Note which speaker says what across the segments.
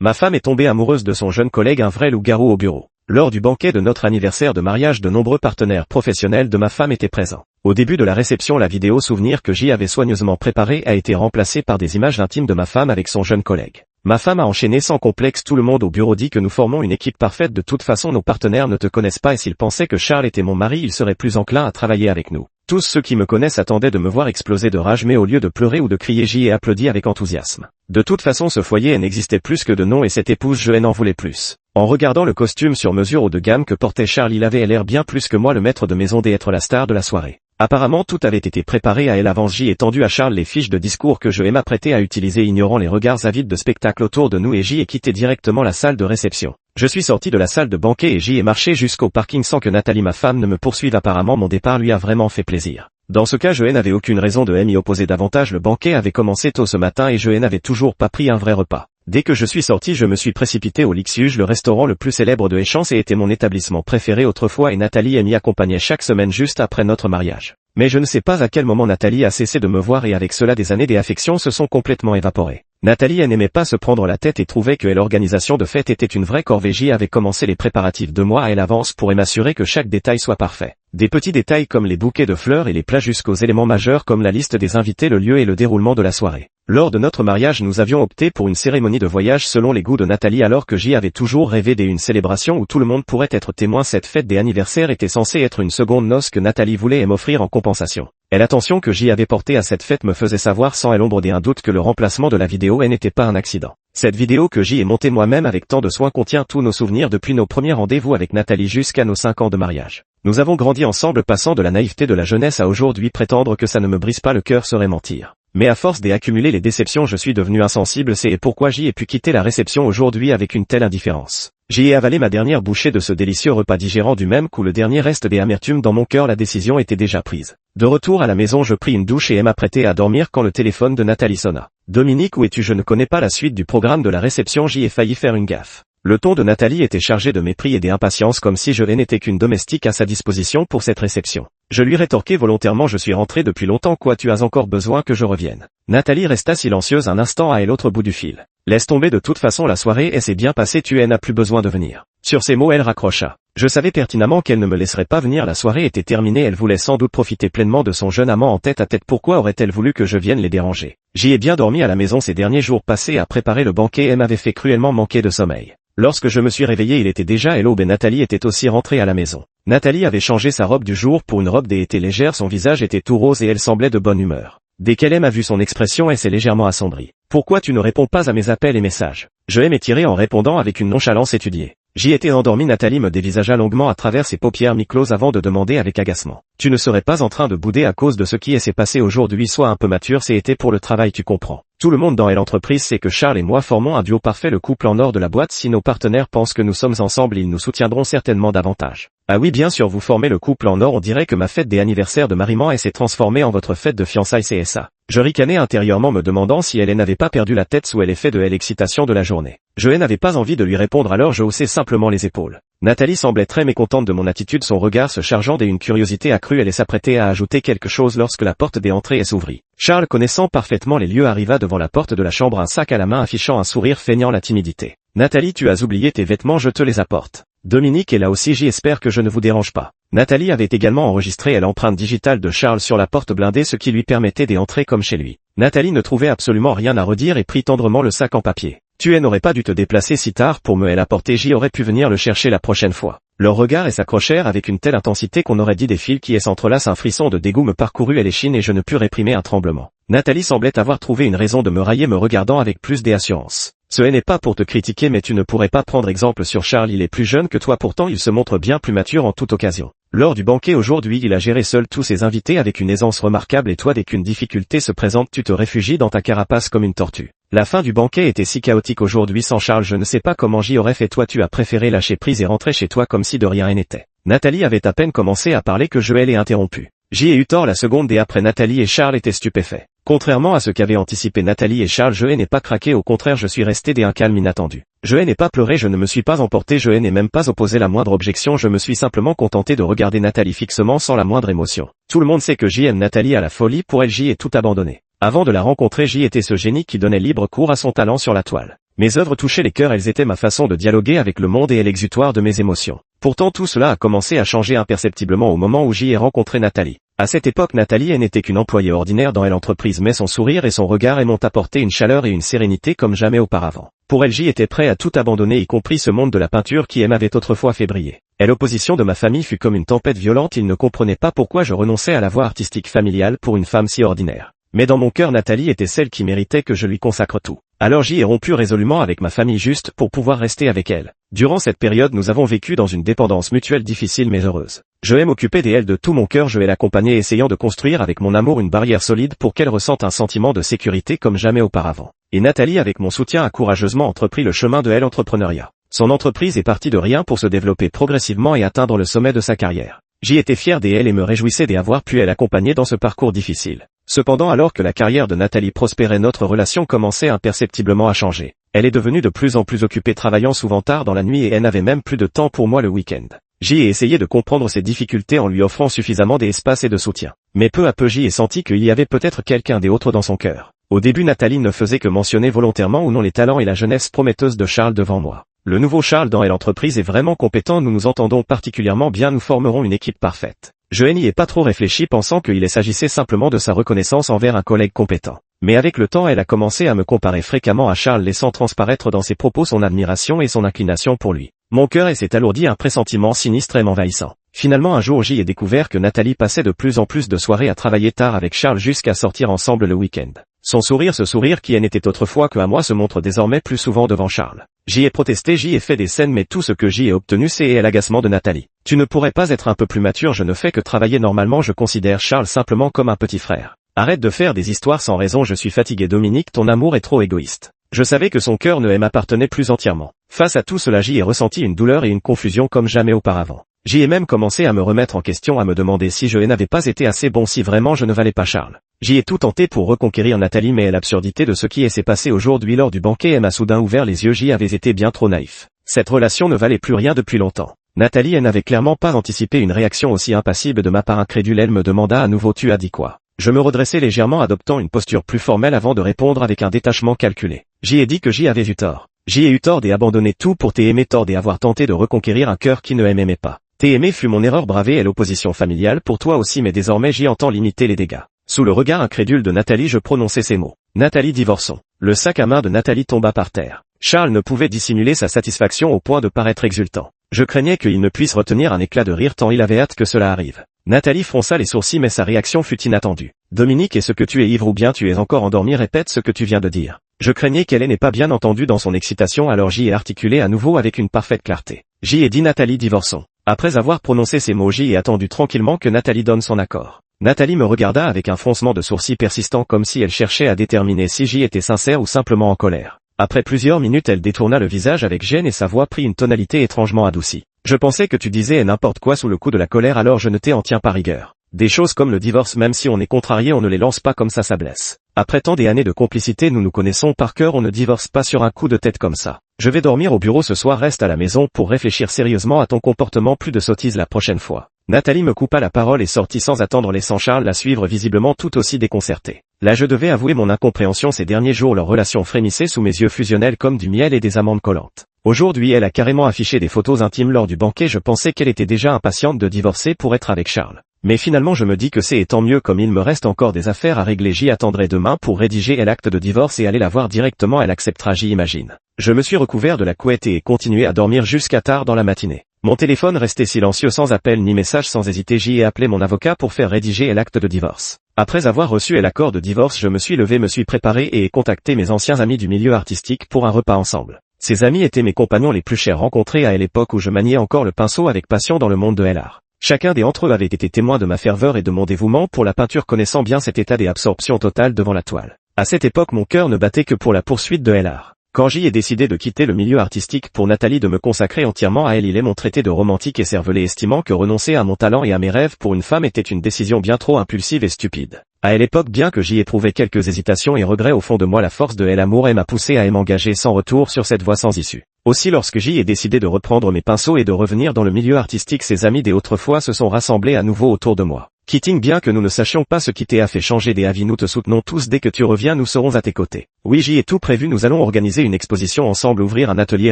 Speaker 1: Ma femme est tombée amoureuse de son jeune collègue, un vrai loup-garou au bureau. Lors du banquet de notre anniversaire de mariage, de nombreux partenaires professionnels de ma femme étaient présents. Au début de la réception, la vidéo souvenir que j'y avais soigneusement préparée a été remplacée par des images intimes de ma femme avec son jeune collègue. Ma femme a enchaîné sans complexe. Tout le monde au bureau dit que nous formons une équipe parfaite. De toute façon, nos partenaires ne te connaissent pas et s'ils pensaient que Charles était mon mari, ils seraient plus enclins à travailler avec nous. Tous ceux qui me connaissent attendaient de me voir exploser de rage, mais au lieu de pleurer ou de crier, j'y ai applaudi avec enthousiasme. De toute façon, ce foyer n'existait plus que de nom et cette épouse, je n'en voulais plus. En regardant le costume sur mesure haut de gamme que portait Charles, il avait l'air bien plus que moi le maître de maison d'être la star de la soirée. Apparemment tout avait été préparé à elle avant. J'y ai tendu à Charles les fiches de discours que je m'apprêtais à utiliser, ignorant les regards avides de spectacle autour de nous, et j'y ai quitté directement la salle de réception. Je suis sorti de la salle de banquet et j'y ai marché jusqu'au parking sans que Nathalie, ma femme, ne me poursuive. Apparemment mon départ lui a vraiment fait plaisir. Dans ce cas, je n'avais aucune raison de m'y opposer davantage. Le banquet avait commencé tôt ce matin et je n'avais toujours pas pris un vrai repas. Dès que je suis sorti, je me suis précipité au Lixuge, le restaurant le plus célèbre de Échange, et était mon établissement préféré autrefois, et Nathalie m'y accompagnait chaque semaine juste après notre mariage. Mais je ne sais pas à quel moment Nathalie a cessé de me voir et avec cela des années d'affection se sont complètement évaporées. Nathalie n'aimait pas se prendre la tête et trouvait que l'organisation de fête était une vraie corvée. J'y avais commencé les préparatifs 2 mois à l'avance pour m'assurer que chaque détail soit parfait. Des petits détails comme les bouquets de fleurs et les plats jusqu'aux éléments majeurs comme la liste des invités, le lieu et le déroulement de la soirée. Lors de notre mariage, nous avions opté pour une cérémonie de voyage selon les goûts de Nathalie, alors que j'y avais toujours rêvé d'une célébration où tout le monde pourrait être témoin. Cette fête des anniversaires était censée être une seconde noce que Nathalie voulait m'offrir en compensation. Et l'attention que j'y avais portée à cette fête me faisait savoir sans l'ombre d'un doute que le remplacement de la vidéo n'était pas un accident. Cette vidéo que j'y ai montée moi-même avec tant de soin contient tous nos souvenirs depuis nos premiers rendez-vous avec Nathalie jusqu'à nos 5 ans de mariage. Nous avons grandi ensemble, passant de la naïveté de la jeunesse à aujourd'hui. Prétendre que ça ne me brise pas le cœur serait mentir. Mais à force d'accumuler les déceptions, je suis devenu insensible. C'est pourquoi j'y ai pu quitter la réception aujourd'hui avec une telle indifférence. J'y ai avalé ma dernière bouchée de ce délicieux repas, digérant du même coup le dernier reste des amertumes dans mon cœur. La décision était déjà prise. De retour à la maison, je pris une douche et m'apprêtais à dormir quand le téléphone de Nathalie sonna. Dominique, où es-tu? Je ne connais pas la suite du programme de la réception. J'y ai failli faire une gaffe. Le ton de Nathalie était chargé de mépris et d'impatience, comme si je n'étais qu'une domestique à sa disposition pour cette réception. Je lui rétorquai volontairement: je suis rentré depuis longtemps. Quoi, tu as encore besoin que je revienne? Nathalie resta silencieuse un instant à l'autre bout du fil. Laisse tomber, de toute façon la soirée s'est bien passée, tu n'as plus besoin de venir. Sur ces mots, elle raccrocha. Je savais pertinemment qu'elle ne me laisserait pas venir, la soirée était terminée, elle voulait sans doute profiter pleinement de son jeune amant en tête à tête. Pourquoi aurait-elle voulu que je vienne les déranger? J'y ai bien dormi à la maison ces derniers jours passés à préparer le banquet et m'avait fait cruellement manquer de sommeil. Lorsque je me suis réveillé, il était déjà l'aube et Nathalie était aussi rentrée à la maison. Nathalie avait changé sa robe du jour pour une robe d'été légère, son visage était tout rose et elle semblait de bonne humeur. Dès qu'elle m'a vu, son expression s'est légèrement assombrie. Pourquoi tu ne réponds pas à mes appels et messages? Je m'étirai en répondant avec une nonchalance étudiée. J'y étais endormi. Nathalie me dévisagea longuement à travers ses paupières mi-closes avant de demander avec agacement: tu ne serais pas en train de bouder à cause de ce qui s'est passé aujourd'hui? Sois un peu mature, c'était pour le travail, tu comprends. Tout le monde dans l'entreprise sait que Charles et moi formons un duo parfait, le couple en or de la boîte. Si nos partenaires pensent que nous sommes ensemble, ils nous soutiendront certainement davantage. Ah oui, bien sûr, vous formez le couple en or. On dirait que ma fête des anniversaires de mariement s'est transformée en votre fête de fiançailles, c'est ça. Je ricanais intérieurement, me demandant si elle n'avait pas perdu la tête sous l'effet de l'excitation de la journée. Je n'avais pas envie de lui répondre, alors je haussai simplement les épaules. Nathalie semblait très mécontente de mon attitude, son regard se chargeant d'une curiosité accrue. Elle s'apprêtait à ajouter quelque chose lorsque la porte des entrées s'ouvrit. Charles, connaissant parfaitement les lieux, arriva devant la porte de la chambre, un sac à la main, affichant un sourire feignant la timidité. Nathalie, tu as oublié tes vêtements, je te les apporte. Dominique est là aussi, j'espère que je ne vous dérange pas. Nathalie avait également enregistré l'empreinte digitale de Charles sur la porte blindée, ce qui lui permettait d'entrer comme chez lui. Nathalie ne trouvait absolument rien à redire et prit tendrement le sac en papier. Tu n'aurais pas dû te déplacer si tard pour me l'apporter, j'y aurais pu venir le chercher la prochaine fois. Leurs regards s'accrochèrent avec une telle intensité qu'on aurait dit des fils qui s'entrelacent. Un frisson de dégoût me parcourut l'échine et je ne pus réprimer un tremblement. Nathalie semblait avoir trouvé une raison de me railler, me regardant avec plus d'assurance. Ce n'est pas pour te critiquer, mais tu ne pourrais pas prendre exemple sur Charles, il est plus jeune que toi, pourtant il se montre bien plus mature en toute occasion. Lors du banquet aujourd'hui, il a géré seul tous ses invités avec une aisance remarquable, et toi, dès qu'une difficulté se présente, tu te réfugies dans ta carapace comme une tortue. La fin du banquet était si chaotique aujourd'hui sans Charles, je ne sais pas comment j'y aurais fait. Toi, tu as préféré lâcher prise et rentrer chez toi comme si de rien n'était. Nathalie avait à peine commencé à parler que je l'ai interrompu. J'y ai eu tort la seconde et après Nathalie et Charles étaient stupéfaits. Contrairement à ce qu'avaient anticipé Nathalie et Charles, je n'ai pas craqué, au contraire je suis resté d'un calme inattendu. Je n'ai pas pleuré, je ne me suis pas emporté, je n'ai même pas opposé la moindre objection, je me suis simplement contenté de regarder Nathalie fixement sans la moindre émotion. Tout le monde sait que j'aime Nathalie à la folie, pour elle j'y ai tout abandonné. Avant de la rencontrer, J était ce génie qui donnait libre cours à son talent sur la toile. Mes œuvres touchaient les cœurs, elles étaient ma façon de dialoguer avec le monde et l'exutoire de mes émotions. Pourtant tout cela a commencé à changer imperceptiblement au moment où J ai rencontré Nathalie. À cette époque, Nathalie n'était qu'une employée ordinaire dans l'entreprise, mais son sourire et son regard m'ont apporté une chaleur et une sérénité comme jamais auparavant. Pour elle, J était prêt à tout abandonner, y compris ce monde de la peinture qui m'avait autrefois fait briller. Et l'opposition de ma famille fut comme une tempête violente, ils ne comprenaient pas pourquoi je renonçais à la voie artistique familiale pour une femme si ordinaire. Mais dans mon cœur, Nathalie était celle qui méritait que je lui consacre tout. Alors J ai rompu résolument avec ma famille juste pour pouvoir rester avec elle. Durant cette période, nous avons vécu dans une dépendance mutuelle difficile mais heureuse. Je vais m'occuper d'elle de tout mon cœur, je vais l'accompagner essayant de construire avec mon amour une barrière solide pour qu'elle ressente un sentiment de sécurité comme jamais auparavant. Et Nathalie, avec mon soutien, a courageusement entrepris le chemin de l'entrepreneuriat. Son entreprise est partie de rien pour se développer progressivement et atteindre le sommet de sa carrière. J'y étais fier d'elle et me réjouissais d'avoir pu l'accompagner dans ce parcours difficile. Cependant, alors que la carrière de Nathalie prospérait, notre relation commençait imperceptiblement à changer. Elle est devenue de plus en plus occupée, travaillant souvent tard dans la nuit, et elle n'avait même plus de temps pour moi le week-end. J'y ai essayé de comprendre ses difficultés en lui offrant suffisamment d'espace et de soutien. Mais peu à peu, j'y ai senti qu'il y avait peut-être quelqu'un d'autre dans son cœur. Au début, Nathalie ne faisait que mentionner volontairement ou non les talents et la jeunesse prometteuse de Charles devant moi. Le nouveau Charles dans l'entreprise est vraiment compétent, nous nous entendons particulièrement bien, nous formerons une équipe parfaite. Je n'y ai pas trop réfléchi, pensant qu'il s'agissait simplement de sa reconnaissance envers un collègue compétent. Mais avec le temps, elle a commencé à me comparer fréquemment à Charles, laissant transparaître dans ses propos son admiration et son inclination pour lui. Mon cœur s'est alourdi, un pressentiment sinistre et m'envahissant. Finalement, un jour, j'y ai découvert que Nathalie passait de plus en plus de soirées à travailler tard avec Charles jusqu'à sortir ensemble le week-end. Son sourire, ce sourire qui n'était autrefois que à moi, se montre désormais plus souvent devant Charles. J'y ai protesté, j'y ai fait des scènes, mais tout ce que j'y ai obtenu, c'est l'agacement de Nathalie. Tu ne pourrais pas être un peu plus mature? Je ne fais que travailler normalement, je considère Charles simplement comme un petit frère. Arrête de faire des histoires sans raison, je suis fatigué. Dominique, ton amour est trop égoïste. Je savais que son cœur ne m'appartenait plus entièrement. Face à tout cela, j'y ai ressenti une douleur et une confusion comme jamais auparavant. J'y ai même commencé à me remettre en question, à me demander si je n'avais pas été assez bon, si vraiment je ne valais pas Charles. J'y ai tout tenté pour reconquérir Nathalie, mais l'absurdité de ce qui s'est passé aujourd'hui lors du banquet m'a soudain ouvert les yeux. J'y avais été bien trop naïf. Cette relation ne valait plus rien depuis longtemps. Nathalie n'avait clairement pas anticipé une réaction aussi impassible de ma part. Incrédule, elle me demanda à nouveau: tu as dit quoi? Je me redressai légèrement, adoptant une posture plus formelle avant de répondre avec un détachement calculé. J'y ai dit que j'y avais eu tort. J'y ai eu tort d'abandonner tout pour t'aimer, tort d'avoir tenté de reconquérir un cœur qui ne m'aimait pas. T'aimer fut mon erreur, braver et l'opposition familiale pour toi aussi, mais désormais j'y entends limiter les dégâts. Sous le regard incrédule de Nathalie, je prononçai ces mots. Nathalie, divorçons. Le sac à main de Nathalie tomba par terre. Charles ne pouvait dissimuler sa satisfaction au point de paraître exultant. Je craignais qu'il ne puisse retenir un éclat de rire tant il avait hâte que cela arrive. Nathalie fronça les sourcils, mais sa réaction fut inattendue. Dominique, est-ce que tu es ivre ou bien tu es encore endormi? Répète ce que tu viens de dire. Je craignais qu'elle n'ait pas bien entendu dans son excitation, alors j'y ai articulé à nouveau avec une parfaite clarté. J'y ai dit: Nathalie, divorçons. Après avoir prononcé ces mots, j'y ai attendu tranquillement que Nathalie donne son accord. Nathalie me regarda avec un froncement de sourcils persistant, comme si elle cherchait à déterminer si j'y étais sincère ou simplement en colère. Après plusieurs minutes, elle détourna le visage avec gêne et sa voix prit une tonalité étrangement adoucie. Je pensais que tu disais n'importe quoi sous le coup de la colère, alors je ne t'en tiens pas rigueur. Des choses comme le divorce, même si on est contrarié, on ne les lance pas comme ça blesse. Après tant d'années de complicité, nous nous connaissons par cœur, on ne divorce pas sur un coup de tête comme ça. Je vais dormir au bureau ce soir, reste à la maison pour réfléchir sérieusement à ton comportement, plus de sottises la prochaine fois. Nathalie me coupa la parole et sortit sans attendre, laissant Charles la suivre visiblement tout aussi déconcerté. Là, je devais avouer mon incompréhension. Ces derniers jours, leur relation frémissait sous mes yeux, fusionnelle comme du miel et des amandes collantes. Aujourd'hui, elle a carrément affiché des photos intimes lors du banquet. Je pensais qu'elle était déjà impatiente de divorcer pour être avec Charles. Mais finalement, je me dis que c'est tant mieux, comme il me reste encore des affaires à régler. J'y attendrai demain pour rédiger l'acte de divorce et aller la voir directement. Elle acceptera, j'y imagine. Je me suis recouvert de la couette et ai continué à dormir jusqu'à tard dans la matinée. Mon téléphone restait silencieux, sans appel ni message. Sans hésiter, j'y ai appelé mon avocat pour faire rédiger l'acte de divorce. Après avoir reçu l'accord de divorce, je me suis levé, me suis préparé et ai contacté mes anciens amis du milieu artistique pour un repas ensemble. Ces amis étaient mes compagnons les plus chers rencontrés à l'époque où je maniais encore le pinceau avec passion dans le monde de l'art. Chacun d'entre eux avait été témoin de ma ferveur et de mon dévouement pour la peinture, connaissant bien cet état d'absorption totale devant la toile. À cette époque, mon cœur ne battait que pour la poursuite de l'art. Quand j'y ai décidé de quitter le milieu artistique pour Nathalie, de me consacrer entièrement à elle, il m'ont traité de romantique et cervelé, estimant que renoncer à mon talent et à mes rêves pour une femme était une décision bien trop impulsive et stupide. À l'époque, bien que j'y éprouvais quelques hésitations et regrets, au fond de moi, la force de l'amour m'a poussé à m'engager sans retour sur cette voie sans issue. Aussi, lorsque j'y ai décidé de reprendre mes pinceaux et de revenir dans le milieu artistique, ces amis d'autrefois se sont rassemblés à nouveau autour de moi. Keating, bien que nous ne sachions pas ce qui t'a fait changer des avis, nous te soutenons tous. Dès que tu reviens, nous serons à tes côtés. Oui, j'y ai tout prévu. Nous allons organiser une exposition ensemble, ouvrir un atelier,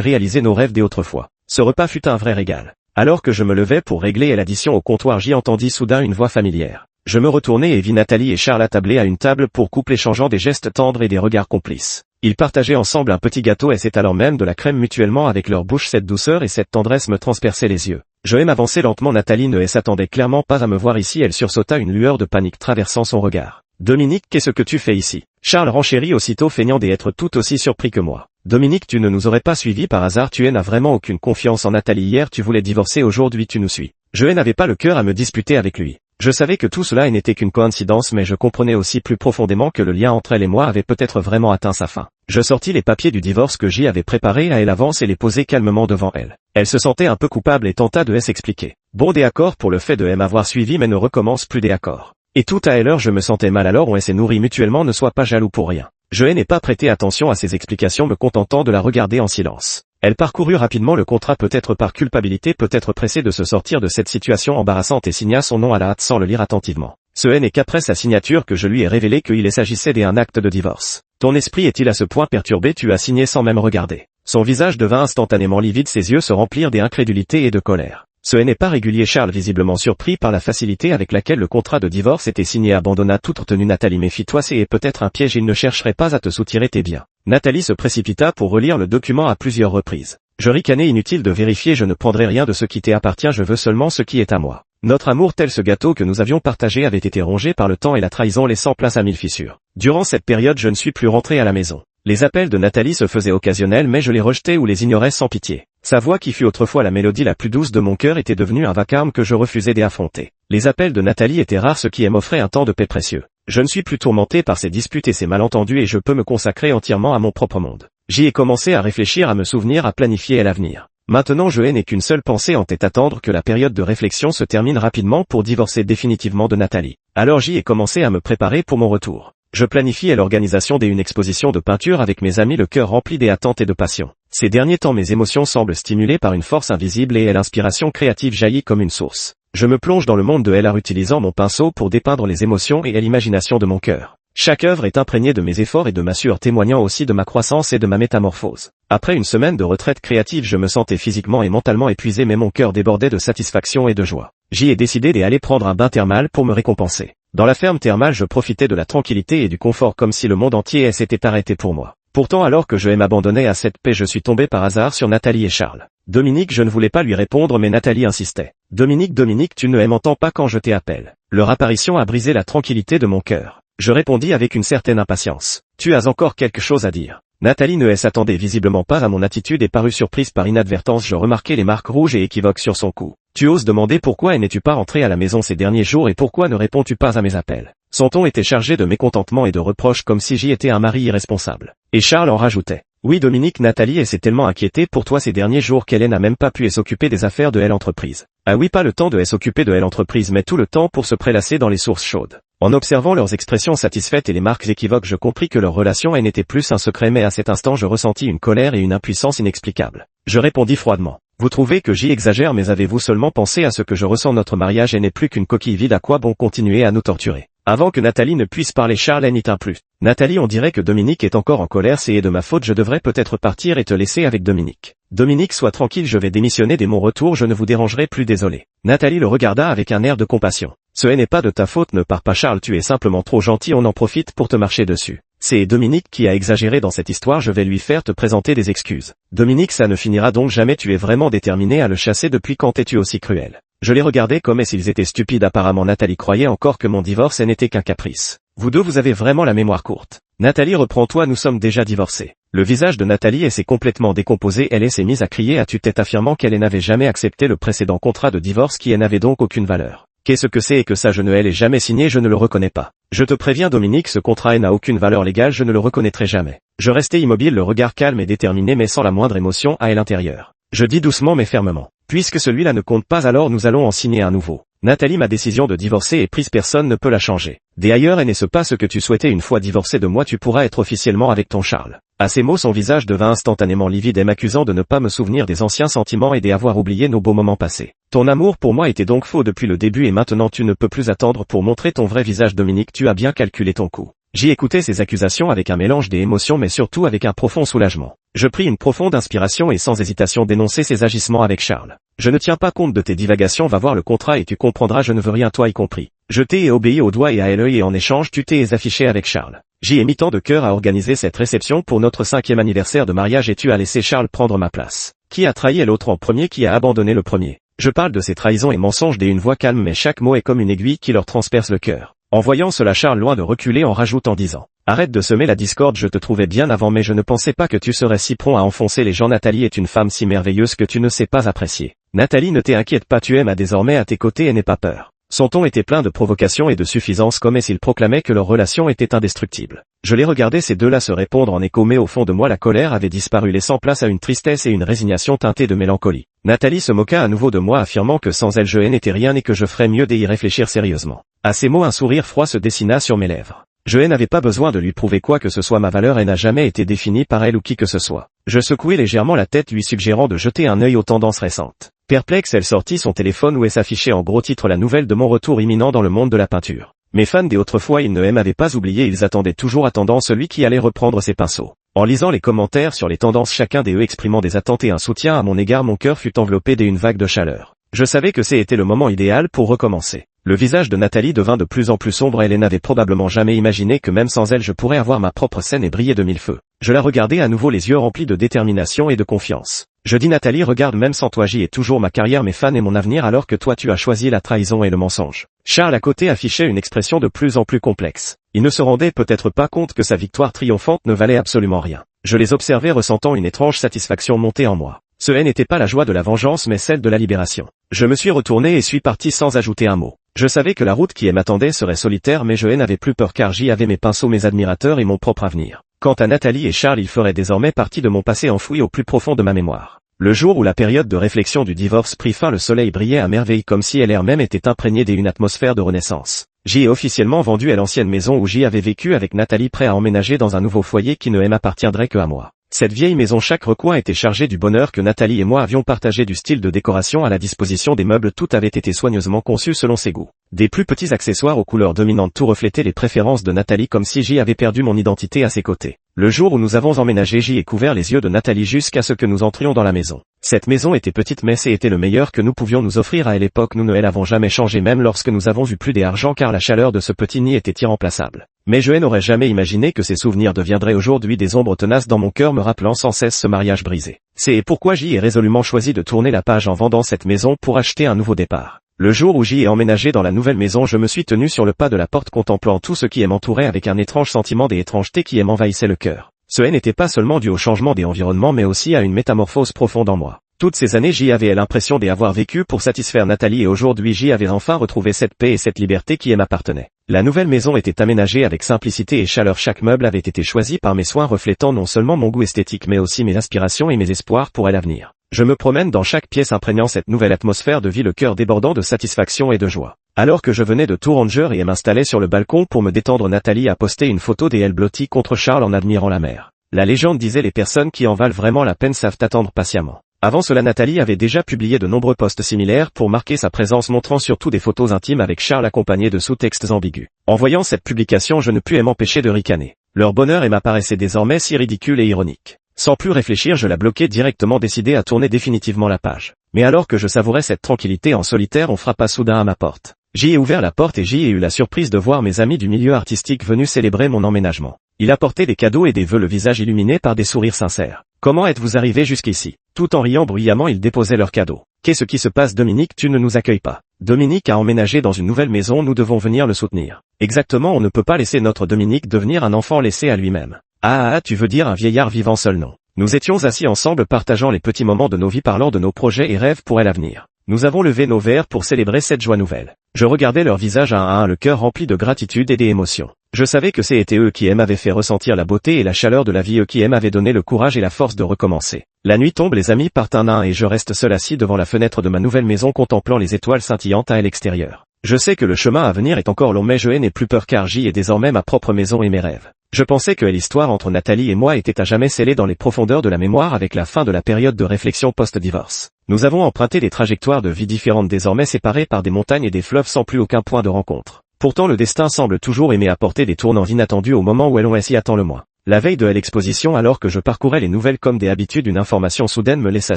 Speaker 1: réaliser nos rêves d'autrefois. Ce repas fut un vrai régal. Alors que je me levais pour régler l'addition au comptoir, j'y entendis soudain une voix familière. Je me retournai et vis Nathalie et Charles attablés à une table pour couple, échangeant des gestes tendres et des regards complices. Ils partageaient ensemble un petit gâteau et s'étalant même de la crème mutuellement avec leur bouche. Cette douceur et cette tendresse me transperçaient les yeux. Je m'avançai lentement. Nathalie ne s'attendait clairement pas à me voir ici. Elle sursauta, une lueur de panique traversant son regard. Dominique, qu'est-ce que tu fais ici? Charles renchérit aussitôt, feignant d'être tout aussi surpris que moi. Dominique, tu ne nous aurais pas suivis par hasard? Tu n'as vraiment aucune confiance en Nathalie. Hier tu voulais divorcer, aujourd'hui tu nous suis. Je n'avais pas le cœur à me disputer avec lui. Je savais que tout cela n'était qu'une coïncidence, mais je comprenais aussi plus profondément que le lien entre elle et moi avait peut-être vraiment atteint sa fin. Je sortis les papiers du divorce que j'y avais préparés à elle avance et les posai calmement devant elle. Elle se sentait un peu coupable et tenta de s'expliquer. Bon, des accords pour le fait de m'avoir suivi, mais ne recommence plus, des accords. Et tout à l'heure je me sentais mal, alors on s'est nourri mutuellement, ne sois pas jaloux pour rien. Je n'ai pas prêté attention à ses explications, me contentant de la regarder en silence. Elle parcourut rapidement le contrat, peut-être par culpabilité, peut-être pressée de se sortir de cette situation embarrassante, et signa son nom à la hâte sans le lire attentivement. Ce n'est qu'après sa signature que je lui ai révélé qu'il s'agissait d'un acte de divorce. Ton esprit est-il à ce point perturbé? Tu as signé sans même regarder. Son visage devint instantanément livide, ses yeux se remplirent d'incrédulité et de colère. Ce n'est pas régulier. Charles, visiblement surpris par la facilité avec laquelle le contrat de divorce était signé, abandonna toute retenue. Nathalie, méfie-toi, c'est peut-être un piège, il ne chercherait pas à te soutirer tes biens. Nathalie se précipita pour relire le document à plusieurs reprises. Je ricanai, inutile de vérifier, je ne prendrai rien de ce qui t'appartient, je veux seulement ce qui est à moi. Notre amour, tel ce gâteau que nous avions partagé, avait été rongé par le temps et la trahison, laissant place à 1000 fissures. Durant cette période, je ne suis plus rentré à la maison. Les appels de Nathalie se faisaient occasionnels, mais je les rejetais ou les ignorais sans pitié. Sa voix, qui fut autrefois la mélodie la plus douce de mon cœur, était devenue un vacarme que je refusais d'affronter. Les appels de Nathalie étaient rares, ce qui m'offrait un temps de paix précieux. Je ne suis plus tourmenté par ces disputes et ces malentendus, et je peux me consacrer entièrement à mon propre monde. J'y ai commencé à réfléchir, à me souvenir, à planifier à l'avenir. Maintenant je n'ai qu'une seule pensée en tête, attendre que la période de réflexion se termine rapidement pour divorcer définitivement de Nathalie. Alors j'y ai commencé à me préparer pour mon retour. Je planifiais l'organisation d'une exposition de peinture avec mes amis, le cœur rempli d'attente et de passion. Ces derniers temps mes émotions semblent stimulées par une force invisible et l'inspiration créative jaillit comme une source. Je me plonge dans le monde de l'art utilisant mon pinceau pour dépeindre les émotions et l'imagination de mon cœur. Chaque œuvre est imprégnée de mes efforts et de ma sueur, témoignant aussi de ma croissance et de ma métamorphose. Après une semaine de retraite créative, je me sentais physiquement et mentalement épuisé, mais mon cœur débordait de satisfaction et de joie. J'y ai décidé d'aller prendre un bain thermal pour me récompenser. Dans la ferme thermale, je profitais de la tranquillité et du confort comme si le monde entier s'était arrêté pour moi. Pourtant, alors que je m'abandonnais à cette paix, je suis tombé par hasard sur Nathalie et Charles. Dominique, je ne voulais pas lui répondre, mais Nathalie insistait. Dominique, tu ne m'entends pas quand je t'appelle. Leur apparition a brisé la tranquillité de mon cœur. Je répondis avec une certaine impatience. Tu as encore quelque chose à dire? Nathalie ne s'attendait visiblement pas à mon attitude et parut surprise par inadvertance. Je remarquai les marques rouges et équivoques sur son cou. Tu oses demander pourquoi n'es-tu pas rentré à la maison ces derniers jours et pourquoi ne réponds-tu pas à mes appels? Son ton était chargé de mécontentement et de reproches, comme si j'y étais un mari irresponsable. Et Charles en rajoutait. Oui Dominique, Nathalie s'est tellement inquiétée pour toi ces derniers jours qu'elle n'a même pas pu s'occuper des affaires de l'entreprise. Ah oui, pas le temps de s'occuper de l'entreprise, mais tout le temps pour se prélasser dans les sources chaudes. En observant leurs expressions satisfaites et les marques équivoques, je compris que leur relation n'était plus un secret, mais à cet instant je ressentis une colère et une impuissance inexplicables. Je répondis froidement. Vous trouvez que j'y exagère, mais avez-vous seulement pensé à ce que je ressens? Notre mariage n'est plus qu'une coquille vide, à quoi bon continuer à nous torturer? Avant que Nathalie ne puisse parler, Charles n'y tint plus. Nathalie, on dirait que Dominique est encore en colère, c'est de ma faute, je devrais peut-être partir et te laisser avec Dominique. Dominique, sois tranquille, je vais démissionner dès mon retour, je ne vous dérangerai plus, désolé. Nathalie le regarda avec un air de compassion. Ce n'est pas de ta faute, ne pars pas Charles, tu es simplement trop gentil, on en profite pour te marcher dessus. C'est Dominique qui a exagéré dans cette histoire, je vais lui faire te présenter des excuses. Dominique, ça ne finira donc jamais, tu es vraiment déterminé à le chasser, depuis quand es-tu aussi cruel? Je les regardais comme s'ils étaient stupides. Apparemment Nathalie croyait encore que mon divorce n'était qu'un caprice. Vous deux, vous avez vraiment la mémoire courte. Nathalie, reprends-toi, nous sommes déjà divorcés. Le visage de Nathalie s'est complètement décomposé, elle s'est mise à crier à tue-tête, affirmant qu'elle n'avait jamais accepté le précédent contrat de divorce qui n'avait donc aucune valeur. Qu'est-ce que c'est et que ça, je ne l'ai jamais signé, je ne le reconnais pas. Je te préviens Dominique, ce contrat n'a aucune valeur légale, je ne le reconnaîtrai jamais. Je restai immobile, le regard calme et déterminé, mais sans la moindre émotion à l'intérieur. Je dis doucement mais fermement. Puisque celui-là ne compte pas, alors nous allons en signer un nouveau. Nathalie, ma décision de divorcer est prise, personne ne peut la changer. D'ailleurs, et n'est-ce pas ce que tu souhaitais une fois divorcé de moi, tu pourras être officiellement avec ton Charles. À ces mots, son visage devint instantanément livide et m'accusant de ne pas me souvenir des anciens sentiments et d'avoir oublié nos beaux moments passés. Ton amour pour moi était donc faux depuis le début et maintenant tu ne peux plus attendre pour montrer ton vrai visage, Dominique, tu as bien calculé ton coup. J'y écoutais ces accusations avec un mélange des émotions mais surtout avec un profond soulagement. Je pris une profonde inspiration et sans hésitation dénonçai ses agissements avec Charles. Je ne tiens pas compte de tes divagations, va voir le contrat et tu comprendras, je ne veux rien, toi y compris. Je t'ai obéi au doigt et à l'œil et en échange tu t'es affiché avec Charles. J'y ai mis tant de cœur à organiser cette réception pour notre 5e anniversaire de mariage et tu as laissé Charles prendre ma place. Qui a trahi l'autre en premier, qui a abandonné le premier? Je parle de ces trahisons et mensonges d'une voix calme mais chaque mot est comme une aiguille qui leur transperce le cœur. En voyant cela, Charles, loin de reculer, en rajoute en disant: arrête de semer la discorde, je te trouvais bien avant mais je ne pensais pas que tu serais si prompt à enfoncer les gens. Nathalie est une femme si merveilleuse que tu ne sais pas apprécier. Nathalie, ne t'inquiète pas, tu aimes désormais à tes côtés et n'aie pas peur. Son ton était plein de provocation et de suffisance comme s'il proclamait que leur relation était indestructible. Je les regardais ces deux-là se répondre en écho mais au fond de moi la colère avait disparu laissant place à une tristesse et une résignation teintée de mélancolie. Nathalie se moqua à nouveau de moi affirmant que sans elle je n'étais rien et que je ferais mieux d'y réfléchir sérieusement. À ces mots un sourire froid se dessina sur mes lèvres. Je n'avais pas besoin de lui prouver quoi que ce soit, ma valeur n'a jamais été définie par elle ou qui que ce soit. Je secouai légèrement la tête lui suggérant de jeter un œil aux tendances récentes. Perplexe, elle sortit son téléphone où s'affichait en gros titre la nouvelle de mon retour imminent dans le monde de la peinture. Mes fans des autrefois, ils ne m'avaient pas oublié, ils attendaient toujours attendant celui qui allait reprendre ses pinceaux. En lisant les commentaires sur les tendances, chacun des exprimant des attentes et un soutien à mon égard, mon cœur fut enveloppé d'une vague de chaleur. Je savais que c'était le moment idéal pour recommencer. Le visage de Nathalie devint de plus en plus sombre, elle n'avait probablement jamais imaginé que même sans elle je pourrais avoir ma propre scène et briller de mille feux. Je la regardais à nouveau, les yeux remplis de détermination et de confiance. Je dis: Nathalie, regarde, même sans toi j'y ai toujours, ma carrière, mes fans et mon avenir, alors que toi tu as choisi la trahison et le mensonge. Charles à côté affichait une expression de plus en plus complexe. Il ne se rendait peut-être pas compte que sa victoire triomphante ne valait absolument rien. Je les observais ressentant une étrange satisfaction monter en moi. Ce n'était pas la joie de la vengeance mais celle de la libération. Je me suis retourné et suis parti sans ajouter un mot. Je savais que la route qui m'attendait serait solitaire mais je n'avais plus peur car j'y avais mes pinceaux, mes admirateurs et mon propre avenir. Quant à Nathalie et Charles, ils feraient désormais partie de mon passé enfoui au plus profond de ma mémoire. Le jour où la période de réflexion du divorce prit fin, le soleil brillait à merveille comme si elle-même était imprégnée d'une atmosphère de renaissance. J'y ai officiellement vendu à l'ancienne maison où j'y avais vécu avec Nathalie, prêt à emménager dans un nouveau foyer qui ne m'appartiendrait que à moi. Cette vieille maison, chaque recoin était chargé du bonheur que Nathalie et moi avions partagé, du style de décoration à la disposition des meubles, tout avait été soigneusement conçu selon ses goûts. Des plus petits accessoires aux couleurs dominantes, tout reflétait les préférences de Nathalie comme si j'y avais perdu mon identité à ses côtés. Le jour où nous avons emménagé, j'y ai couvert les yeux de Nathalie jusqu'à ce que nous entrions dans la maison. Cette maison était petite mais c'était le meilleur que nous pouvions nous offrir à l'époque, nous ne l'avons jamais changé même lorsque nous avons eu plus d'argent car la chaleur de ce petit nid était irremplaçable. Mais je n'aurais jamais imaginé que ces souvenirs deviendraient aujourd'hui des ombres tenaces dans mon cœur me rappelant sans cesse ce mariage brisé. C'est pourquoi j'y ai résolument choisi de tourner la page en vendant cette maison pour acheter un nouveau départ. Le jour où j'y ai emménagé dans la nouvelle maison, je me suis tenu sur le pas de la porte contemplant tout ce qui m'entourait avec un étrange sentiment d'étrangeté qui m'envahissait le cœur. Ce n'était pas seulement dû au changement des environnements mais aussi à une métamorphose profonde en moi. Toutes ces années j'y avais l'impression d'avoir vécu pour satisfaire Nathalie et aujourd'hui j'y avais enfin retrouvé cette paix et cette liberté qui m'appartenaient. La nouvelle maison était aménagée avec simplicité et chaleur, chaque meuble avait été choisi par mes soins reflétant non seulement mon goût esthétique mais aussi mes aspirations et mes espoirs pour l'avenir. Je me promène dans chaque pièce imprégnant cette nouvelle atmosphère de vie, le cœur débordant de satisfaction et de joie. Alors que je venais de tout ranger et m'installer sur le balcon pour me détendre, Nathalie a posté une photo d'elle blottie contre Charles en admirant la mer. La légende disait: les personnes qui en valent vraiment la peine savent attendre patiemment. Avant cela, Nathalie avait déjà publié de nombreux posts similaires pour marquer sa présence, montrant surtout des photos intimes avec Charles accompagnées de sous-textes ambigus. En voyant cette publication, je ne pus m'empêcher de ricaner. Leur bonheur m'apparaissait désormais si ridicule et ironique. Sans plus réfléchir, je la bloquai directement, décidé à tourner définitivement la page. Mais alors que je savourais cette tranquillité en solitaire, on frappa soudain à ma porte. J'y ai ouvert la porte et j'y ai eu la surprise de voir mes amis du milieu artistique venus célébrer mon emménagement. Ils apportaient des cadeaux et des vœux, le visage illuminé par des sourires sincères. Comment êtes-vous arrivés jusqu'ici? Tout en riant bruyamment, ils déposaient leurs cadeaux. Qu'est-ce qui se passe, Dominique? Tu ne nous accueilles pas. Dominique a emménagé dans une nouvelle maison, nous devons venir le soutenir. Exactement, on ne peut pas laisser notre Dominique devenir un enfant laissé à lui-même. Ah, tu veux dire un vieillard vivant seul? Non. Nous étions assis ensemble partageant les petits moments de nos vies, parlant de nos projets et rêves pour l'avenir. Nous avons levé nos verres pour célébrer cette joie nouvelle. Je regardais leur visage un à un, le cœur rempli de gratitude et d'émotion. Je savais que c'était eux qui m'avaient fait ressentir la beauté et la chaleur de la vie, eux qui m'avaient donné le courage et la force de recommencer. La nuit tombe, les amis partent un à un et je reste seul assis devant la fenêtre de ma nouvelle maison contemplant les étoiles scintillantes à l'extérieur. Je sais que le chemin à venir est encore long mais je n'ai plus peur car j'y ai désormais ma propre maison et mes rêves. Je pensais que l'histoire entre Nathalie et moi était à jamais scellée dans les profondeurs de la mémoire avec la fin de la période de réflexion post-divorce. Nous avons emprunté des trajectoires de vie différentes désormais séparées par des montagnes et des fleuves sans plus aucun point de rencontre. Pourtant le destin semble toujours aimer apporter des tournants inattendus au moment où on s'y attend le moins. La veille de l'exposition, alors que je parcourais les nouvelles comme des habitudes, une information soudaine me laissa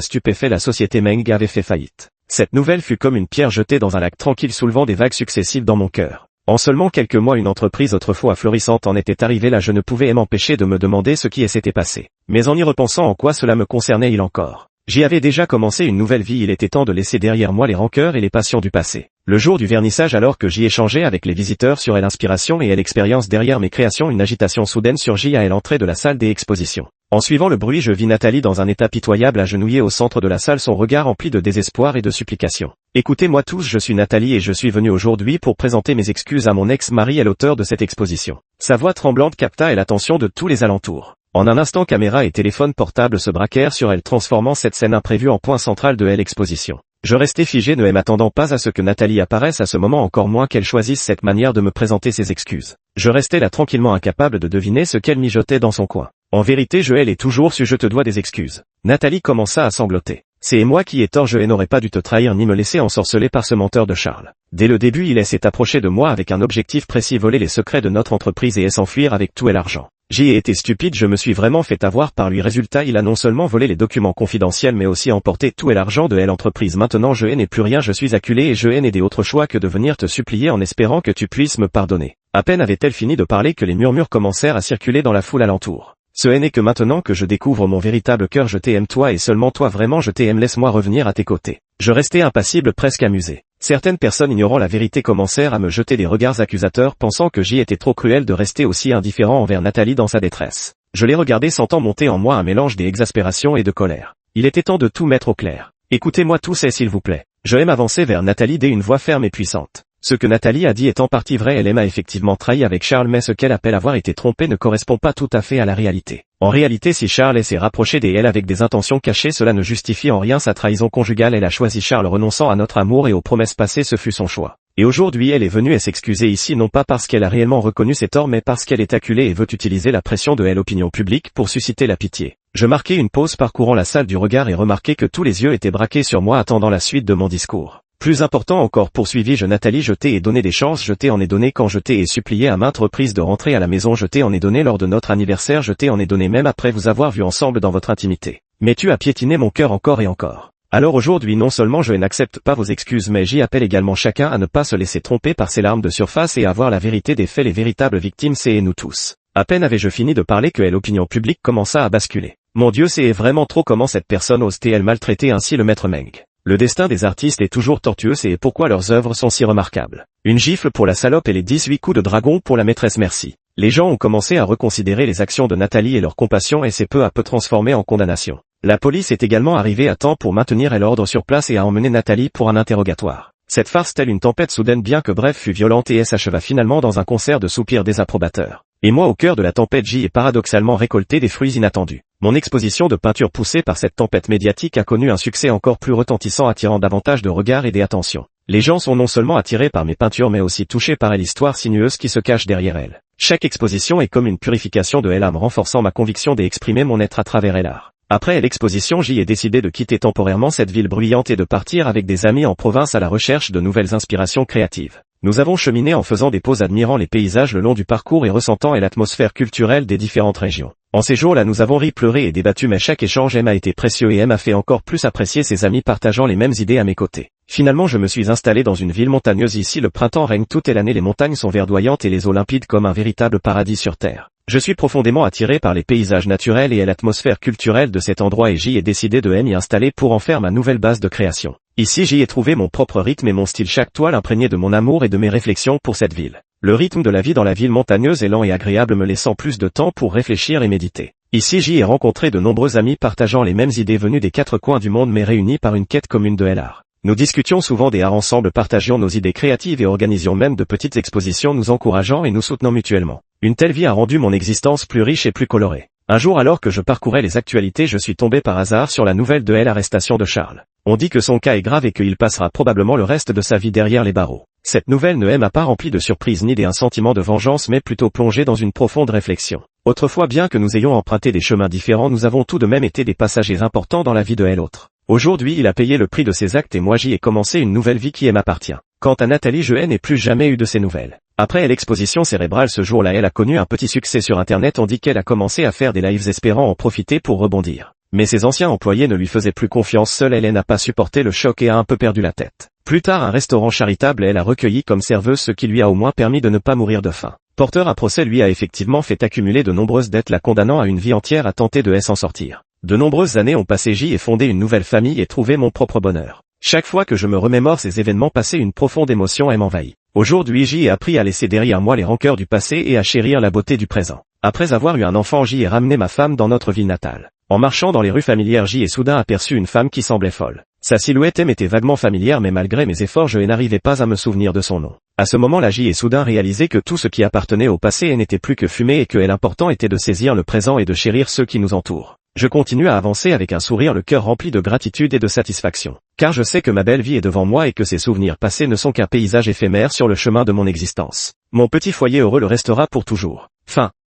Speaker 1: stupéfait: la société Meng avait fait faillite. Cette nouvelle fut comme une pierre jetée dans un lac tranquille soulevant des vagues successives dans mon cœur. En seulement quelques mois, une entreprise autrefois florissante en était arrivée là. Je ne pouvais m'empêcher de me demander ce qui s'était passé. Mais en y repensant, en quoi cela me concernait-il encore? J'y avais déjà commencé une nouvelle vie, il était temps de laisser derrière moi les rancœurs et les passions du passé. Le jour du vernissage, alors que j'y échangeais avec les visiteurs sur l'inspiration et l'expérience derrière mes créations, une agitation soudaine surgit à l'entrée de la salle des expositions. En suivant le bruit, je vis Nathalie dans un état pitoyable, agenouillée au centre de la salle, son regard empli de désespoir et de supplication. Écoutez-moi tous, je suis Nathalie et je suis venue aujourd'hui pour présenter mes excuses à mon ex-mari, à l'auteur de cette exposition. Sa voix tremblante capta l'attention de tous les alentours. En un instant, caméra et téléphone portable se braquèrent sur elle, transformant cette scène imprévue en point central de l'exposition. Je restais figé, ne m'attendant pas à ce que Nathalie apparaisse à ce moment, encore moins qu'elle choisisse cette manière de me présenter ses excuses. Je restais là tranquillement, incapable de deviner ce qu'elle mijotait dans son coin. En vérité, je l'ai toujours su, je te dois des excuses. Nathalie commença à sangloter. C'est moi qui ai tort, je n'aurais pas dû te trahir ni me laisser ensorceler par ce menteur de Charles. Dès le début, il s'est approché de moi avec un objectif précis: voler les secrets de notre entreprise et s'enfuir avec tout l'argent. J'y ai été stupide, je me suis vraiment fait avoir par lui. Résultat, il a non seulement volé les documents confidentiels mais aussi emporté tout l'argent de l'entreprise. Maintenant je n'ai plus rien, je suis acculé et je n'ai d'autre choix que de venir te supplier en espérant que tu puisses me pardonner. À peine avait-elle fini de parler que les murmures commencèrent à circuler dans la foule alentour. Ce n'est que maintenant que je découvre mon véritable cœur, je t'aime toi et seulement toi, vraiment je t'aime, laisse-moi revenir à tes côtés. Je restais impassible, presque amusé. Certaines personnes ignorant la vérité commencèrent à me jeter des regards accusateurs, pensant que j'y étais trop cruel de rester aussi indifférent envers Nathalie dans sa détresse. Je les regardais, sentant monter en moi un mélange d'exaspération et de colère. Il était temps de tout mettre au clair. Écoutez-moi tous et s'il vous plaît. Je m'avancer vers Nathalie d'une voix ferme et puissante. Ce que Nathalie a dit est en partie vrai, elle m'a effectivement trahi avec Charles, mais ce qu'elle appelle avoir été trompée ne correspond pas tout à fait à la réalité. En réalité, si Charles s'est rapproché d'elle avec des intentions cachées, cela ne justifie en rien sa trahison conjugale. Elle a choisi Charles renonçant à notre amour et aux promesses passées, ce fut son choix. Et aujourd'hui elle est venue s'excuser ici, non pas parce qu'elle a réellement reconnu ses torts mais parce qu'elle est acculée et veut utiliser la pression de l'opinion publique pour susciter la pitié. Je marquai une pause parcourant la salle du regard et remarquai que tous les yeux étaient braqués sur moi attendant la suite de mon discours. Plus important encore, poursuivis-je, Nathalie, je t'ai donné des chances, je t'en ai donné quand je t'ai supplié à maintes reprises de rentrer à la maison, je t'en ai donné lors de notre anniversaire, je t'en ai donné même après vous avoir vu ensemble dans votre intimité. Mais tu as piétiné mon cœur encore et encore. Alors aujourd'hui, non seulement je n'accepte pas vos excuses, mais j'y appelle également chacun à ne pas se laisser tromper par ces larmes de surface et à voir la vérité des faits. Les véritables victimes, c'est nous tous. À peine avais-je fini de parler que l'opinion publique commença à basculer. Mon Dieu, c'est vraiment trop, comment cette personne ose-t-elle maltraiter ainsi le maître Meng? Le destin des artistes est toujours tortueux, c'est pourquoi leurs œuvres sont si remarquables. Une gifle pour la salope et les 18 coups de dragon pour la maîtresse, merci. Les gens ont commencé à reconsidérer les actions de Nathalie et leur compassion et c'est peu à peu transformé en condamnation. La police est également arrivée à temps pour maintenir l'ordre sur place et a emmené Nathalie pour un interrogatoire. Cette farce, telle une tempête soudaine bien que brève, fut violente et s'acheva finalement dans un concert de soupirs désapprobateurs. Et moi, au cœur de la tempête, j'y ai paradoxalement récolté des fruits inattendus. Mon exposition de peinture poussée par cette tempête médiatique a connu un succès encore plus retentissant, attirant davantage de regards et d'attention. Les gens sont non seulement attirés par mes peintures mais aussi touchés par l'histoire sinueuse qui se cache derrière elles. Chaque exposition est comme une purification de l'âme, renforçant ma conviction d'exprimer mon être à travers l'art. Après l'exposition, j'y ai décidé de quitter temporairement cette ville bruyante et de partir avec des amis en province à la recherche de nouvelles inspirations créatives. Nous avons cheminé en faisant des pauses, admirant les paysages le long du parcours et ressentant l'atmosphère culturelle des différentes régions. En ces jours-là, nous avons ri, pleuré et débattu, mais chaque échange m'a été précieux et m'a fait encore plus apprécier ses amis partageant les mêmes idées à mes côtés. Finalement, je me suis installé dans une ville montagneuse. Ici, le printemps règne toute l'année, les montagnes sont verdoyantes et les eaux limpides comme un véritable paradis sur terre. Je suis profondément attiré par les paysages naturels et l'atmosphère culturelle de cet endroit et j'y ai décidé de m'y installer pour en faire ma nouvelle base de création. Ici, j'y ai trouvé mon propre rythme et mon style, chaque toile imprégnée de mon amour et de mes réflexions pour cette ville. Le rythme de la vie dans la ville montagneuse est lent et agréable, me laissant plus de temps pour réfléchir et méditer. Ici, j'y ai rencontré de nombreux amis partageant les mêmes idées venus des quatre coins du monde mais réunis par une quête commune de l'art. Nous discutions souvent des arts ensemble, partagions nos idées créatives et organisions même de petites expositions nous encourageant et nous soutenant mutuellement. Une telle vie a rendu mon existence plus riche et plus colorée. Un jour, alors que je parcourais les actualités, je suis tombé par hasard sur la nouvelle de l'arrestation de Charles. On dit que son cas est grave et qu'il passera probablement le reste de sa vie derrière les barreaux. Cette nouvelle ne m'a pas rempli de surprise ni d'un sentiment de vengeance, mais plutôt plongé dans une profonde réflexion. Autrefois, bien que nous ayons emprunté des chemins différents, nous avons tout de même été des passagers importants dans la vie de l'autre. Aujourd'hui, il a payé le prix de ses actes et moi j'y ai commencé une nouvelle vie qui m'appartient. Quant à Nathalie, je n'ai plus jamais eu de ses nouvelles. Après l'exposition cérébrale ce jour-là, elle a connu un petit succès sur internet. On dit qu'elle a commencé à faire des lives espérant en profiter pour rebondir. Mais ses anciens employés ne lui faisaient plus confiance, seule elle n'a pas supporté le choc et a un peu perdu la tête. Plus tard, un restaurant charitable, elle a recueilli comme serveuse, ce qui lui a au moins permis de ne pas mourir de faim. Porteur à procès lui a effectivement fait accumuler de nombreuses dettes, la condamnant à une vie entière à tenter de s'en sortir. De nombreuses années ont passé, j'y ai fondé une nouvelle famille et trouvé mon propre bonheur. Chaque fois que je me remémore ces événements passés, une profonde émotion m'envahit. Aujourd'hui, j'y ai appris à laisser derrière moi les rancœurs du passé et à chérir la beauté du présent. Après avoir eu un enfant, j'y ai ramené ma femme dans notre ville natale. En marchant dans les rues familières, j'y ai soudain aperçu une femme qui semblait folle. Sa silhouette m'était vaguement familière, mais malgré mes efforts, je n'arrivais pas à me souvenir de son nom. À ce moment-là, j'y ai soudain réalisé que tout ce qui appartenait au passé n'était plus que fumée et que l'important était de saisir le présent et de chérir ceux qui nous entourent. Je continue à avancer avec un sourire, le cœur rempli de gratitude et de satisfaction. Car je sais que ma belle vie est devant moi et que ces souvenirs passés ne sont qu'un paysage éphémère sur le chemin de mon existence. Mon petit foyer heureux le restera pour toujours. Fin.